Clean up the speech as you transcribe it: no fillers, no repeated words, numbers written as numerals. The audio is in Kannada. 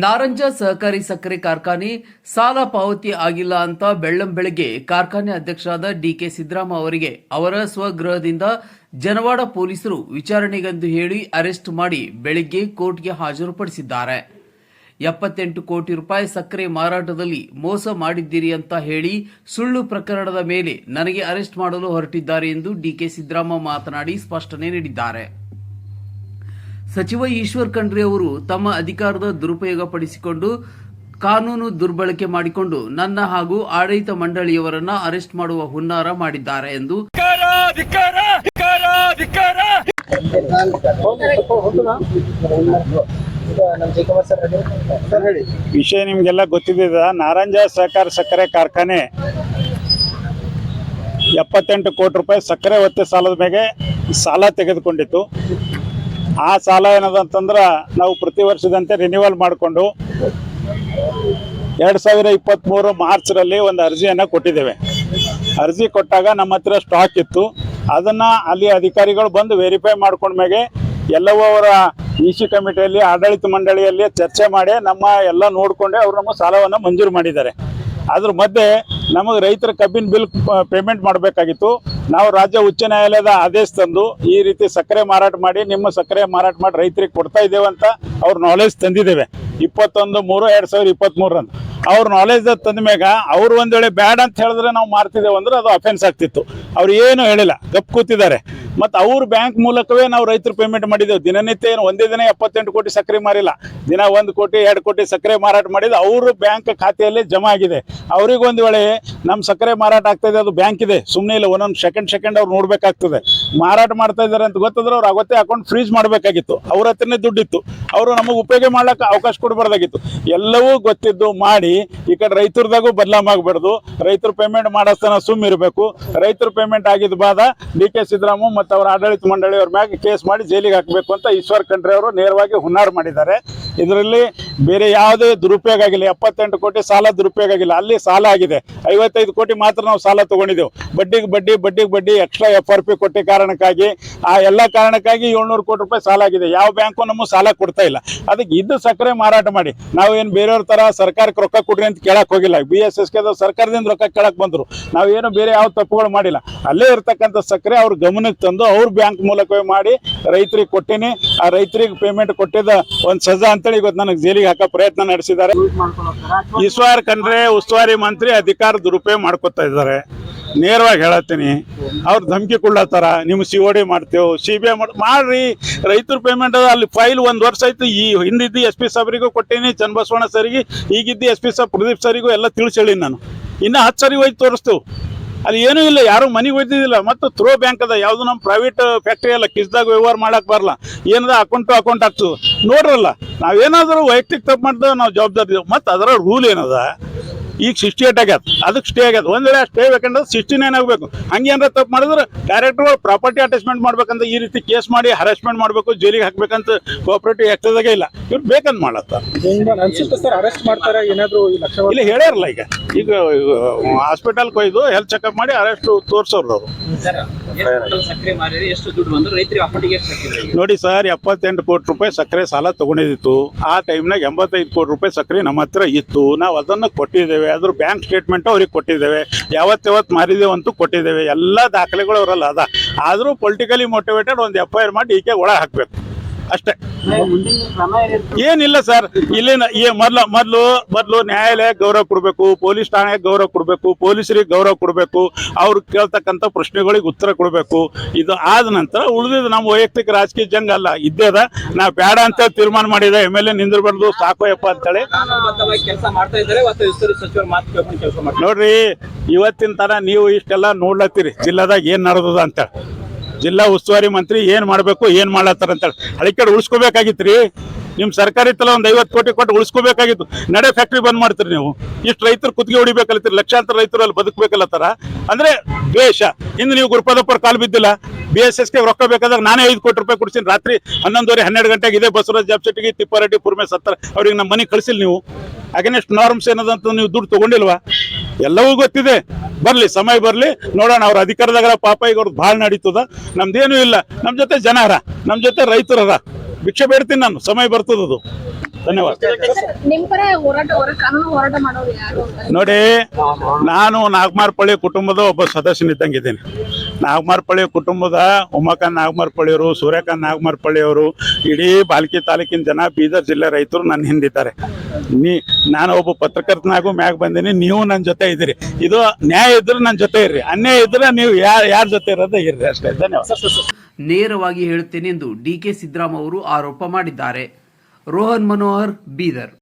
ನಾರಂಜ ಸಹಕಾರಿ ಸಕ್ಕರೆ ಕಾರ್ಖಾನೆ ಸಾಲ ಪಾವತಿ ಆಗಿಲ್ಲ ಅಂತ ಬೆಳ್ಳಂಬೆಳಗ್ಗೆ ಕಾರ್ಖಾನೆ ಅಧ್ಯಕ್ಷರಾದ ಡಿಕೆ ಸಿದ್ದರಾಮ ಅವರಿಗೆ ಅವರ ಸ್ವಗೃಹದಿಂದ ಜನವಾಡ ಪೊಲೀಸರು ವಿಚಾರಣೆಗೆಂದು ಹೇಳಿ ಅರೆಸ್ಟ್ ಮಾಡಿ ಬೆಳಗ್ಗೆ ಕೋರ್ಟ್ಗೆ ಹಾಜರುಪಡಿಸಿದ್ದಾರೆ. 78 ಕೋಟಿ ರೂಪಾಯಿ ಸಕ್ಕರೆ ಮಾರಾಟದಲ್ಲಿ ಮೋಸ ಮಾಡಿದ್ದೀರಿ ಅಂತ ಹೇಳಿ ಸುಳ್ಳು ಪ್ರಕರಣದ ಮೇಲೆ ನನಗೆ ಅರೆಸ್ಟ್ ಮಾಡಲು ಹೊರಟಿದ್ದಾರೆ ಎಂದು ಡಿಕೆ ಸಿದ್ದರಾಮ ಮಾತನಾಡಿ ಸ್ಪಷ್ಟನೆ ನೀಡಿದ್ದಾರೆ. ಸಚಿವ ಈಶ್ವರ್ ಖಂಡ್ರೆ ಅವರು ತಮ್ಮ ಅಧಿಕಾರದ ದುರುಪಯೋಗಪಡಿಸಿಕೊಂಡು ಕಾನೂನು ದುರ್ಬಳಕೆ ಮಾಡಿಕೊಂಡು ನನ್ನ ಹಾಗೂ ಆಡಳಿತ ಮಂಡಳಿಯವರನ್ನ ಅರೆಸ್ಟ್ ಮಾಡುವ ಹುನ್ನಾರ ಮಾಡಿದ್ದಾರೆ ಎಂದು ವಿಷಯ ನಿಮಗೆಲ್ಲ ಗೊತ್ತಿದೆ. ನಾರಂಜ ಸಹಕಾರ ಸಕ್ಕರೆ ಕಾರ್ಖಾನೆ 78 ಕೋಟಿ ರೂಪಾಯಿ ಸಕ್ಕರೆ ಒತ್ತೆ ಸಾಲದ ಮೇಲೆ ಸಾಲ ತೆಗೆದುಕೊಂಡಿತ್ತು. ಆ ಸಾಲ ಏನದಂತಂದ್ರೆ ನಾವು ಪ್ರತಿ ವರ್ಷದಂತೆ ರಿನ್ಯೂವಲ್ ಮಾಡಿಕೊಂಡು 2023 ಮಾರ್ಚ್ರಲ್ಲಿ ಒಂದು ಅರ್ಜಿಯನ್ನು ಕೊಟ್ಟಿದ್ದೇವೆ. ಅರ್ಜಿ ಕೊಟ್ಟಾಗ ನಮ್ಮ ಹತ್ರ ಸ್ಟಾಕ್ ಇತ್ತು. ಅದನ್ನು ಅಲ್ಲಿ ಅಧಿಕಾರಿಗಳು ಬಂದು ವೆರಿಫೈ ಮಾಡ್ಕೊಂಡ್ಮೇಲೆ ಎಲ್ಲವೂ ಅವರ ಇಸಿ ಕಮಿಟಿಯಲ್ಲಿ ಆಡಳಿತ ಮಂಡಳಿಯಲ್ಲಿ ಚರ್ಚೆ ಮಾಡಿ ನಮ್ಮ ಎಲ್ಲ ನೋಡಿಕೊಂಡೆ ಅವರು ನಮ್ಮ ಸಾಲವನ್ನು ಮಂಜೂರು ಮಾಡಿದ್ದಾರೆ. ಅದ್ರ ಮಧ್ಯೆ ನಮಗೆ ರೈತರ ಕಬ್ಬಿನ ಬಿಲ್ ಪೇಮೆಂಟ್ ಮಾಡಬೇಕಾಗಿತ್ತು. ನಾವು ರಾಜ್ಯ ಉಚ್ಚ ನ್ಯಾಯಾಲಯದ ಆದೇಶ ತಂದು ಈ ರೀತಿ ಸಕ್ಕರೆ ಮಾರಾಟ ಮಾಡಿ ನಿಮ್ಮ ಸಕ್ಕರೆ ಮಾರಾಟ ಮಾಡಿ ರೈತರಿಗೆ ಕೊಡ್ತಾ ಇದ್ದೇವೆ ಅಂತ ಅವ್ರ ನಾಲೆಜ್ ತಂದಿದ್ದೇವೆ. 21/3/2023 ಅಂತ ಅವ್ರ ನಾಲೆಜ್ ತಂದ ಮ್ಯಾಗ ಅವ್ರು ಒಂದ್ ವೇಳೆ ಬ್ಯಾಡ್ ಅಂತ ಹೇಳಿದ್ರೆ ನಾವು ಮಾರ್ತಿದ್ದೇವೆ ಅಂದ್ರೆ ಅದು ಅಫೆನ್ಸ್ ಆಗ್ತಿತ್ತು. ಅವ್ರು ಏನು ಹೇಳಿಲ್ಲ, ಗಪ್ ಕೂತಿದ್ದಾರೆ. ಮತ್ತು ಅವ್ರ ಬ್ಯಾಂಕ್ ಮೂಲಕವೇ ನಾವು ರೈತರು ಪೇಮೆಂಟ್ ಮಾಡಿದ್ದೇವೆ. ದಿನನಿತ್ಯ ಏನು ಒಂದೇ ದಿನ 78 ಕೋಟಿ ಸಕ್ಕರೆ ಮಾರಿಲ್ಲ, ದಿನ 1 ಕೋಟಿ 2 ಕೋಟಿ ಸಕ್ಕರೆ ಮಾರಾಟ ಮಾಡಿದ್ದು ಅವ್ರ ಬ್ಯಾಂಕ್ ಖಾತೆಯಲ್ಲಿ ಜಮಾ ಆಗಿದೆ. ಅವ್ರಿಗೆ ಒಂದು ವೇಳೆ ನಮ್ಮ ಸಕ್ಕರೆ ಮಾರಾಟ ಆಗ್ತಾ ಇದೆ, ಅದು ಬ್ಯಾಂಕ್ ಇದೆ, ಸುಮ್ಮನೆ ಇಲ್ಲ, ಒಂದೊಂದು ಸೆಕೆಂಡ್ ಅವ್ರು ನೋಡ್ಬೇಕಾಗ್ತದೆ. ಮಾರಾಟ ಮಾಡ್ತಾ ಇದ್ದಾರೆ ಅಂತ ಗೊತ್ತಾದ್ರೆ ಅವ್ರು ಅವತ್ತೇ ಅಕೌಂಟ್ ಫ್ರೀಜ್ ಮಾಡಬೇಕಾಗಿತ್ತು. ಅವ್ರ ಹತ್ರನೇ ದುಡ್ಡಿತ್ತು, ಅವರು ನಮಗೆ ಉಪಯೋಗ ಮಾಡ್ಲಿಕ್ಕೆ ಅವಕಾಶ ಕೊಡಬಾರ್ದಾಗಿತ್ತು. ಎಲ್ಲವೂ ಗೊತ್ತಿದ್ದು ಮಾಡಿ ಈ ಕಡೆ ರೈತರದಾಗೂ ಬದಲಾಮ್ ಆಗಬಾರ್ದು. ರೈತರು ಪೇಮೆಂಟ್ ಮಾಡೋಸ್ತನ ಸುಮ್ಮಿರಬೇಕು. ರೈತರು ಪೇಮೆಂಟ್ ಆಗಿದ್ದ ಬಾದ ಡಿಕೆ ಸಿದ್ದರಾಮ ಮತ್ತು ಅವರ ಆಡಳಿತ ಮಂಡಳಿಯವ್ರ ಮ್ಯಾಗ ಕೇಸ್ ಮಾಡಿ ಜೈಲಿಗೆ ಹಾಕಬೇಕು ಅಂತ ಈಶ್ವರ್ ಖಂಡ್ರೆ ಅವರು ನೇರವಾಗಿ ಹುನ್ನಾರ ಮಾಡಿದ್ದಾರೆ. ಇದರಲ್ಲಿ ಬೇರೆ ಯಾವುದೇ ದುರುಪಯೋಗ ಆಗಿಲ್ಲ. 78 ಕೋಟಿ ಸಾಲ ದುರುಪಯೋಗ ಆಗಿಲ್ಲ. ಅಲ್ಲಿ ಸಾಲ ಆಗಿದೆ 55 ಕೋಟಿ ಮಾತ್ರ ನಾವು ಸಾಲ ತಗೊಂಡಿದ್ದೆವು. ಬಡ್ಡಿಗೆ ಬಡ್ಡಿ ಎಕ್ಸ್ಟ್ರಾ FRP ಕೊಟ್ಟ ಕಾರಣಕ್ಕಾಗಿ ಆ ಎಲ್ಲ ಕಾರಣಕ್ಕಾಗಿ 700 ಕೋಟಿ ರೂಪಾಯಿ ಸಾಲ ಆಗಿದೆ. ಯಾವ ಬ್ಯಾಂಕು ನಮಗೆ ಸಾಲ ಕೊಡ್ತಾ ಇಲ್ಲ. ಅದಕ್ಕೆ ಇದ್ದು ಸಕ್ಕರೆ ಮಾರಾಟ ಮಾಡಿ ನಾವೇನು ಬೇರೆಯವ್ರ ತರ ಸರ್ಕಾರಕ್ಕೆ ರೊಕ್ಕ ಕೊಡ್ರಿ ಅಂತ ಕೇಳಕ್ ಹೋಗಿಲ್ಲ. BSSK ಸರ್ಕಾರದಿಂದ ರೊಕ್ಕ ಕೇಳಕ್ ಬಂದ್ರು. ನಾವೇನು ಬೇರೆ ಯಾವ ತಪ್ಪುಗಳು ಮಾಡಿಲ್ಲ. ಅಲ್ಲೇ ಇರ್ತಕ್ಕಂಥ ಸಕ್ಕರೆ ಅವ್ರ ಗಮನಕ್ಕೆ ತಂದು ಅವ್ರ ಬ್ಯಾಂಕ್ ಮೂಲಕವೇ ಮಾಡಿ ರೈತರಿಗೆ ಕೊಟ್ಟಿನಿ. ಆ ರೈತರಿಗೆ ಪೇಮೆಂಟ್ ಕೊಟ್ಟಿದ್ದ ಒಂದು ಸಜಾ ಅಂತೇಳಿ ಇವತ್ತು ನನಗೆ ಜೈಲಿಗೆ ಹಾಕೋ ಪ್ರಯತ್ನ ನಡೆಸಿದ್ದಾರೆ. ಈಶ್ವರ್ ಖಂಡ್ರೆ ಉಸ್ತುವಾರಿ ಮಂತ್ರಿ ಅಧಿಕಾರ ದುರುಪಯೋಗ ಮಾಡ್ಕೊತಾ ಇದ್ದಾರೆ. ನೇರವಾಗಿ ಹೇಳತ್ತೀನಿ. ಅವ್ರು ಧಮಕಿ ಕೊಡ್ಲತ್ತಾರ, ನಿಮ್ಮ COD ಮಾಡ್ತೇವೆ, CBI ಮಾಡ್ರಿ. ರೈತರ ಪೇಮೆಂಟ್ ಅಲ್ಲಿ ಫೈಲ್ 1 ವರ್ಷ ಆಯ್ತು. ಈ ಹಿಂದಿದ್ದು SP ಸಾಬ್ರಿಗೂ ಕೊಟ್ಟೀನಿ, ಚನ್ನಬಸವಣ್ಣ ಸರಿಗೆ, ಈಗಿದ್ದು SP ಸಾಬ್ ಪ್ರದೀಪ್ ಸರಿಗೂ ಎಲ್ಲ ತಿಳಿಸಿ ಹೇಳಿ. ನಾನು ಇನ್ನೂ 10 ಸರಿ ಹೋಯ್ತು ತೋರಿಸ್ತೇವೆ. ಅಲ್ಲಿ ಏನೂ ಇಲ್ಲ, ಯಾರು ಮನೆಗೆ ಹೋಯ್ತಿದ್ದಿಲ್ಲ. ಮತ್ತು ಥ್ರೋ ಬ್ಯಾಂಕ್ ಅದ, ಯಾವುದು ನಮ್ಮ ಪ್ರೈವೇಟ್ ಫ್ಯಾಕ್ಟ್ರಿ ಅಲ್ಲ, ಕಿಸ್ದಾಗ ವ್ಯವಹಾರ ಮಾಡಕ್ಕೆ ಬರಲ್ಲ. ಏನದ ಅಕೌಂಟ್ ಆಗ್ತದೆ ನೋಡ್ರಲ್ಲ. ನಾವೇನಾದರೂ ವೈಯಕ್ತಿಕ ತಪ್ಪು ಮಾಡಿದ್ರೆ ನಾವು ಜವಾಬ್ದಾರಿ. ಮತ್ತು ಅದರ ರೂಲ್ ಏನದ, ಈಗ 68 ಆಗ್ಯದ, ಅದಕ್ಕೆ ಸ್ಟೇ ಆಗ್ಯದ. ಒಂದ್ ವೇಳೆ ಸ್ಟೇ ಬೇಕಂದ್ರೆ 69 ಆಗಬೇಕು. ಹಂಗೇನಾರ ತಪ್ಪು ಮಾಡಿದ್ರೆ ಡೈರೆಕ್ಟರ್ ಪ್ರಾಪರ್ಟಿ ಅಟ್ಯಾಚ್ಮೆಂಟ್ ಮಾಡ್ಬೇಕಂತ ಈ ರೀತಿ ಕೇಸ್ ಮಾಡಿ ಹರಾಸ್ಮೆಂಟ್ ಮಾಡಬೇಕು, ಜೈಲಿಗೆ ಹಾಕ್ಬೇಕಂತ ಕೋಆಪರೇಟಿವ್ ಆಕ್ಟ್ದಾಗೆ ಇಲ್ಲ. ಇವ್ರು ಬೇಕಂತ ಮಾಡತ್ತ ಅರೆಸ್ಟ್ ಮಾಡ್ತಾರೆ ಏನಾದ್ರು ಇಲ್ಲ ಹೇಳ್ಯಾರಲ್ಲ. ಈಗ ಹಾಸ್ಪಿಟಲ್ ಕೊಯ್ದು ಹೆಲ್ತ್ ಚೆಕಪ್ ಮಾಡಿ ಅರೆಸ್ಟ್ ತೋರ್ಸೋರು ಅವರು. ನೋಡಿ ಸರ್, 78 ಕೋಟಿ ರೂಪಾಯಿ ಸಕ್ಕರೆ ಸಾಲ ತಗೊಂಡಿದ್ದು. ಆ ಟೈಮ್ನಾಗ 85 ಕೋಟಿ ರೂಪಾಯಿ ಸಕ್ಕರೆ ನಮ್ಮ ಹತ್ರ ಇತ್ತು. ನಾವು ಅದನ್ನು ಕೊಟ್ಟಿದ್ದೇವೆ. ಅದ್ರ ಬ್ಯಾಂಕ್ ಸ್ಟೇಟ್ಮೆಂಟ್ ಅವ್ರಿಗೆ ಕೊಟ್ಟಿದ್ದೇವೆ. ಯಾವತ್ತು ಮಾರಿದೇವಂತೂ ಕೊಟ್ಟಿದ್ದೇವೆ. ಎಲ್ಲ ದಾಖಲೆಗಳು ಅವರಲ್ಲ ಅದ. ಆದರೂ ಪೊಲಿಟಿಕಲಿ ಮೋಟಿವೇಟೆಡ್ ಒಂದು FIR ಮಾಡಿ ಈಕೆ ಒಳ ಹಾಕ್ಬೇಕು ಅಷ್ಟೇ. ಏನಿಲ್ಲ ಸರ್. ಇಲ್ಲಿನ ಮೊದಲು ನ್ಯಾಯಾಲಯ ಗೌರವ ಕೊಡಬೇಕು, ಪೊಲೀಸ್ ಠಾಣೆಗೆ ಗೌರವ ಕೊಡಬೇಕು, ಪೊಲೀಸರಿಗೆ ಗೌರವ ಕೊಡಬೇಕು, ಅವ್ರು ಕೇಳ್ತಕ್ಕಂಥ ಪ್ರಶ್ನೆಗಳಿಗೆ ಉತ್ತರ ಕೊಡಬೇಕು. ಇದು ಆದ ನಂತರ ಉಳಿದಿದ್ದು ನಮ್ಮ ವೈಯಕ್ತಿಕ ರಾಜಕೀಯ ಜಂಗ ಅಲ್ಲ, ಇದ್ದೇದ. ನಾವು ಬೇಡ ಅಂತ ತೀರ್ಮಾನ ಮಾಡಿದೆ. MLA ನಿಂದಿರ್ಬಾರ್ದು, ಸಾಕು ಯಪ್ಪ ಅಂತೇಳಿ. ನೋಡ್ರಿ, ಇವತ್ತಿನ ತನ ನೀವು ಇಷ್ಟೆಲ್ಲ ನೋಡ್ಲತ್ತೀರಿ ಜಿಲ್ಲಾದಾಗ ಏನ್ ನಡೆದದ ಅಂತೇಳಿ. ಜಿಲ್ಲಾ ಉಸ್ತುವಾರಿ ಮಂತ್ರಿ ಏನ್ ಮಾಡ್ಬೇಕು, ಏನ್ ಮಾಡ್ಲತ್ತಾರ ಅಂತೇಳಿ ಹಳಿಕಡೆ ಉಳಿಸ್ಕೋಬೇಕಾಗಿತ್ರಿ. ನಿಮ್ ಸರ್ಕಾರಿ ತಲ ಒಂದು 50 ಕೋಟಿ ಕೊಟ್ಟು ಉಳಿಸ್ಕೋಬೇಕಾಗಿತ್ತು. ನಡೆ ಫ್ಯಾಕ್ಟ್ರಿ ಬಂದ್ ಮಾಡ್ತೀರಿ ನೀವು. ಇಷ್ಟು ರೈತರು ಕುತ್ತಿಗೆ ಹೊಡಿಬೇಕಲ್ಲತ್ತೀರಿ. ಲಕ್ಷಾಂತರ ರೈತರು ಅಲ್ಲಿ ಬದುಕಬೇಕಲ್ಲತ್ತಾರ ಅಂದ್ರೆ ದ್ವೇಷ. ಇಂದು ನೀವು ಗುರುಪಾದಪ್ಪರ ಕಾಲು ಬಿದ್ದಿಲ್ಲ. BSSK ರೊಕ್ಕ ಬೇಕಾದಾಗ ನಾನೇ 5 ಕೋಟಿ ರೂಪಾಯಿ ಕೊಡ್ತೀನಿ. ರಾತ್ರಿ 11:30 ಗಂಟೆಗೆ ಇದೆ ಬಸವರಾಜ್ ಜಾಬ್ಚೆಟ್ಟಿಗೆ, ತಿಪ್ಪಾರೆಡ್ಡಿ ಪುರ್ಮೆ ಸತ್ತರ ಅವ್ರಿಗೆ ನಮ್ಮ ಮನೆಗೆ ಕಳಿಸಿಲ್ಲ. ನೀವು ಅಗೇನೆಸ್ಟ್ ನಾರ್ಮ್ಸ್ ಏನದಂತ ನೀವು ದುಡ್ಡು ತಗೊಂಡಿಲ್ವಾ? ಎಲ್ಲವೂ ಗೊತ್ತಿದೆ. ಬರ್ಲಿ, ಸಮಯ ಬರ್ಲಿ, ನೋಡೋಣ. ಅವ್ರ ಅಧಿಕಾರದಾಗ ಪಾಪ ಈಗ ಅವ್ರದ್ದು ಭಾಳ ನಡೀತದ. ನಮ್ದೇನೂ ಇಲ್ಲ. ನಮ್ಮ ಜೊತೆ ಜನ ಅರ, ನಮ್ಮ ಜೊತೆ ರೈತರರ. ಭಿಕ್ಷೆ ಬೇಡ್ತೀನಿ ನಾನು, ಸಮಯ ಬರ್ತದದು. ಧನ್ಯವಾದ. ನಿಮ್ ಪರ ಕಾನೂನು ಹೋರಾಟ ಮಾಡೋರು ಯಾರು ಅಂತ? ನೋಡಿ, ನಾನು ನಾಗಮಾರ್ಪಳ್ಳಿ ಕುಟುಂಬದ ಒಬ್ಬ ಸದಸ್ಯನಿದ್ದಂಗಿದ್ದೀನಿ. ನಾಗಮಾರ್ಪಳ್ಳಿ ಕುಟುಂಬದ ಉಮಾಕಾಂತ್ ನಾಗಮಾರ್ಪಳ್ಳಿಯವರು, ಸೂರ್ಯಕಾಂತ್ ನಾಗಮಾರ್ಪಳ್ಳಿಯವರು, ಇಡೀ ಬಾಲ್ಕಿ ತಾಲೂಕಿನ ಜನ, ಬೀದರ್ ಜಿಲ್ಲೆ ರೈತರು ನನ್ನ ಹಿಂದಿದ್ದಾರೆ. ನಾನು ಒಬ್ಬ ಪತ್ರಕರ್ತನಾಗೂ ಮ್ಯಾಗ ಬಂದೀನಿ, ನೀವು ನನ್ನ ಜೊತೆ ಇದ್ದೀರಿ. ಇದು ನ್ಯಾಯ ಇದ್ರೆ ನನ್ನ ಜೊತೆ ಇರ್ರಿ, ಅನ್ಯಾಯ ಇದ್ರೆ ನೀವು ಯಾರ ಜೊತೆ ಇರೋದೇ ಇರ್ರಿ ಅಷ್ಟೇ. ಧನ್ಯವಾದ. ನೇರವಾಗಿ ಹೇಳುತ್ತೇನೆಂದು ಡಿಕೆ ಸಿದ್ದರಾಮಯ್ಯ ಅವರು ಆರೋಪ ಮಾಡಿದ್ದಾರೆ. ರೋಹನ್ ಮನೋಹರ್, ಬೀದರ್.